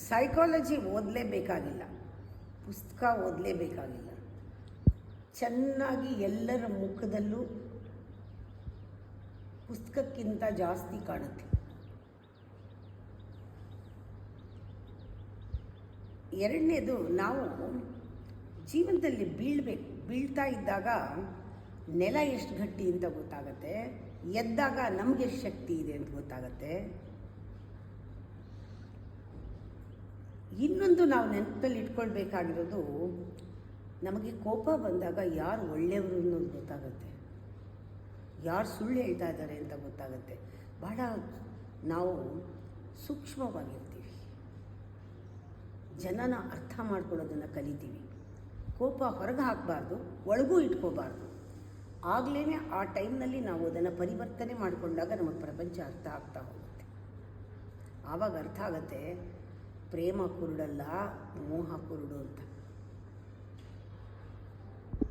Psychology ಓದಲೇಬೇಕಾಗಿಲ್ಲ, ಪುಸ್ತಕ ಓದಲೇಬೇಕಾಗಿಲ್ಲ. ಚೆನ್ನಾಗಿ ಎಲ್ಲರ ಮುಖದಲ್ಲೂ ಪುಸ್ತಕಕ್ಕಿಂತ ಜಾಸ್ತಿ ಕಾಣುತ್ತೆ. ಎರಡನೇದು, ನಾವು ಜೀವನದಲ್ಲಿ ಬೀಳ್ತಾ ಇದ್ದಾಗ ನೆಲ ಎಷ್ಟು ಗಟ್ಟಿ ಅಂತ ಗೊತ್ತಾಗತ್ತೆ, ಎದ್ದಾಗ ನಮಗೆ ಎಷ್ಟು ಶಕ್ತಿ ಇದೆ ಅಂತ ಗೊತ್ತಾಗತ್ತೆ. ಇನ್ನೊಂದು ನಾವು ನೆನಪಲ್ಲಿ ಇಟ್ಕೊಳ್ಬೇಕಾಗಿರೋದು, ನಮಗೆ ಕೋಪ ಬಂದಾಗ ಯಾರು ಒಳ್ಳೆಯವರು ಅನ್ನೋದು ಗೊತ್ತಾಗುತ್ತೆ, ಯಾರು ಸುಳ್ಳು ಹೇಳ್ತಾ ಇದ್ದಾರೆ ಅಂತ ಗೊತ್ತಾಗುತ್ತೆ. ಬಹಳ ನಾವು ಸೂಕ್ಷ್ಮವಾಗಿರ್ತೀವಿ, ಜನನ ಅರ್ಥ ಮಾಡ್ಕೊಳ್ಳೋದನ್ನು ಕಲಿತೀವಿ. ಕೋಪ ಹೊರಗೆ ಹಾಕಬಾರ್ದು, ಒಳಗೂ ಇಟ್ಕೋಬಾರ್ದು. ಆಗಲೇ ಆ ಟೈಮ್ನಲ್ಲಿ ನಾವು ಅದನ್ನು ಪರಿವರ್ತನೆ ಮಾಡಿಕೊಂಡಾಗ ನಮಗೆ ಪ್ರಪಂಚ ಅರ್ಥ ಆಗ್ತಾ ಹೋಗುತ್ತೆ. ಆವಾಗ ಅರ್ಥ ಆಗುತ್ತೆ, ಪ್ರೇಮ ಕುರುಡಲ್ಲ, ಮೋಹ ಕುರುಡು ಅಂತ.